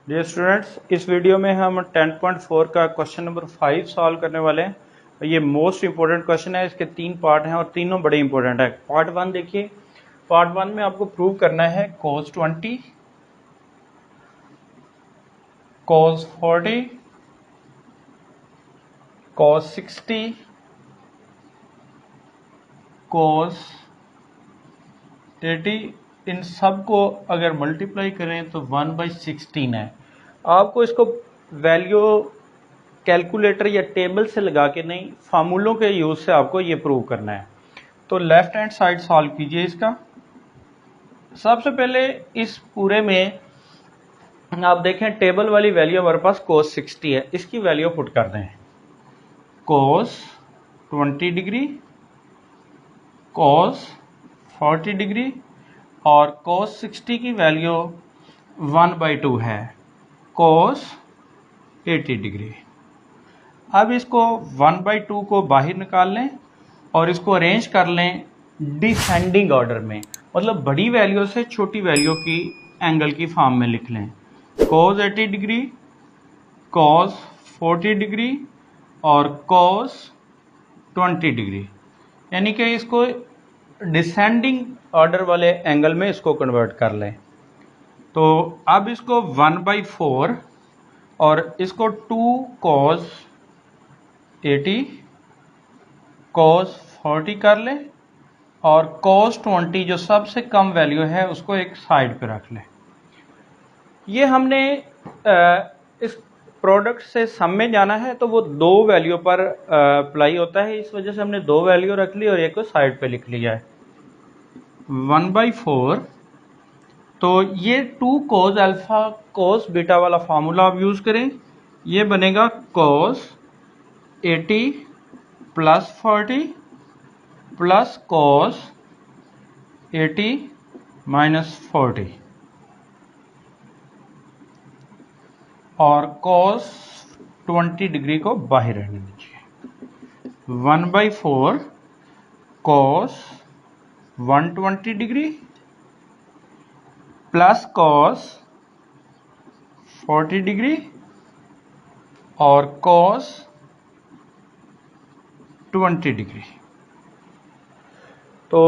Dear students, इस video में हम 10.4 का क्वेश्चन नंबर 5 सॉल्व करने वाले हैं। ये मोस्ट इंपॉर्टेंट क्वेश्चन है। इसके 3 पार्ट हैं और तीनों बड़े इंपॉर्टेंट है। पार्ट 1 देखिए। पार्ट 1 में आपको प्रूव करना है cos 20, cos 40, cos 60, cos 80। इन सब को अगर मल्टीप्लाई करें तो 1/16 है। आपको इसको वैल्यू कैलकुलेटर या टेबल से लगा के नहीं, फार्मूलों के यूज से आपको ये प्रूव करना है। तो लेफ्ट हैंड साइड सॉल्व कीजिए इसका। सबसे पहले इस पूरे में आप देखें टेबल वाली वैल्यू हमारे पास cos 60 है। इसकी वैल्यू पुट कर दें cos 20 डिग्री, cos 40 डिग्री और cos 60 की वैल्यू 1/2 है, cos 80 डिग्री। अब इसको 1/2 को बाहर निकाल लें और इसको अरेंज कर लें डिसेंडिंग ऑर्डर में, मतलब बड़ी वैल्यू से छोटी वैल्यू की एंगल की फॉर्म में लिख लें। cos 80 डिग्री, cos 40 डिग्री और cos 20 डिग्री, यानी कि इसको डिसेंडिंग ऑर्डर वाले एंगल में इसको कन्वर्ट कर लें। तो अब इसको 1/4 और इसको 2 cos 80 cos 40 कर लें और cos 20 जो सबसे कम वैल्यू है उसको एक साइड पे रख लें। ये हमने इस प्रोडक्ट से सम में जाना है तो वो दो वैल्यू पर अप्लाई होता है, इस वजह से हमने दो वैल्यू रख ली और एक को साइड पे लिख लिया है। 1/4 तो ये 2 cos अल्फा cos बीटा वाला फार्मूला आप यूज करें। ये बनेगा cos 80 plus 40 plus cos 80 minus 40 और cos 20 डिग्री को बाहर रहने दीजिए। 1/4 cos 120 degree plus cos 40 degree और cos 20 डिग्री। तो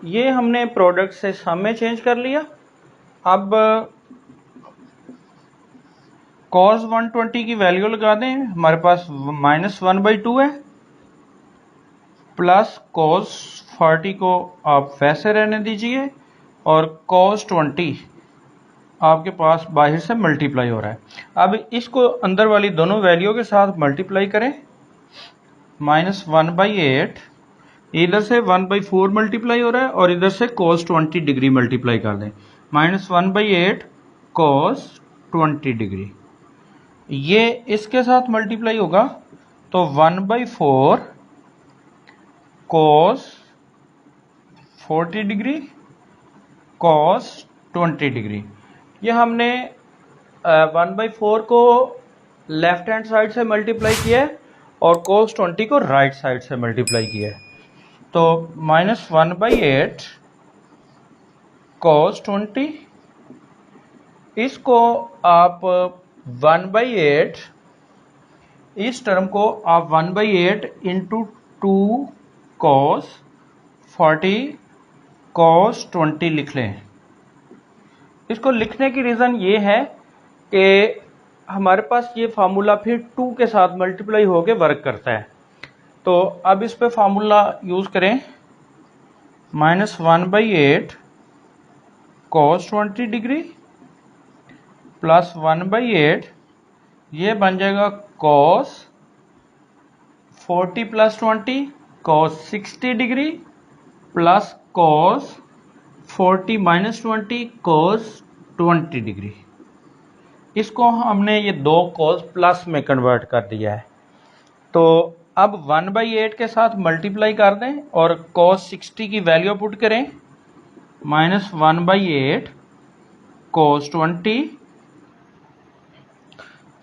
ये हमने प्रोडक्ट से सम में चेंज कर लिया। अब cos 120 की वैल्यू लगा दें, हमारे पास -1/2 है, प्लस cos 40 को आप वैसे रहने दीजिए और cos 20 आपके पास बाहर से मल्टीप्लाई हो रहा है। अब इसको अंदर वाली दोनों वैल्यू के साथ मल्टीप्लाई करें। -1/8 इधर से 1/4 मल्टीप्लाई हो रहा है और इधर से cos 20 डिग्री मल्टीप्लाई कर दें। -1/8 cos 20 डिग्री, ये इसके साथ मल्टीप्लाई होगा तो 1/4 cos 40 डिग्री cos 20 डिग्री। ये हमने 1/4 को लेफ्ट हैंड साइड से मल्टीप्लाई किया है और cos 20 को राइट साइड से मल्टीप्लाई किया है। तो -1/8 cos 20, इसको आप 1/8, इस टर्म को आप 1/8 इंटू 2 cos 40 cos 20 लिख लें। इसको लिखने की रीज़न ये है कि हमारे पास ये फार्मूला फिर 2 के साथ मल्टीप्लाई होकर वर्क करता है। तो अब इस पे फार्मूला यूज़ करें, -1/8 cos 20 डिग्री प्लस 1/8, ये बन जाएगा cos 40 plus 20 cos 60 degree plus cos 40 minus 20 cos 20 degree. इसको हमने ये दो cos प्लस में कन्वर्ट कर दिया है। तो अब 1/8 के साथ मल्टीप्लाई कर दें और cos 60 की वैल्यू पुट करें। -1/8 cos 20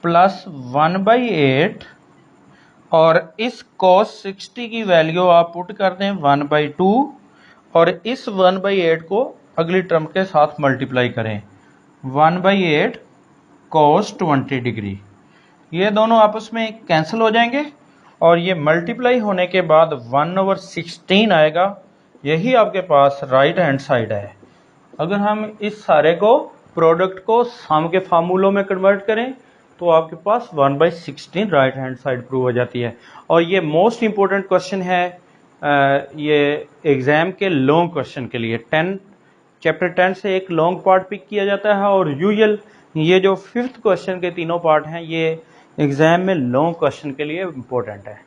प्लस 1/8 और इस cos 60 की वैल्यू आप पुट कर दें 1/2 और इस 1/8 को अगली टर्म के साथ मल्टीप्लाई करें। 1/8 cos 20 डिग्री। ये दोनों आपस में कैंसिल हो जाएंगे और ये मल्टीप्लाई होने के बाद 1/16 आएगा। यही आपके पास राइट हैंड साइड है। अगर हम इस सारे को प्रोडक्ट को सम के फार्मूलों में कन्वर्ट करें तो आपके पास 1/16 राइट हैंड साइड प्रूव हो जाती है। और ये मोस्ट इंपॉर्टेंट क्वेश्चन है ये एग्जाम के लॉन्ग क्वेश्चन के लिए। चैप्टर 10 से एक लॉन्ग पार्ट पिक किया जाता है और यूजुअल ये जो 5th क्वेश्चन के तीनों पार्ट हैं ये एग्जाम में लॉन्ग क्वेश्चन के लिए इम्पोर्टेंट है।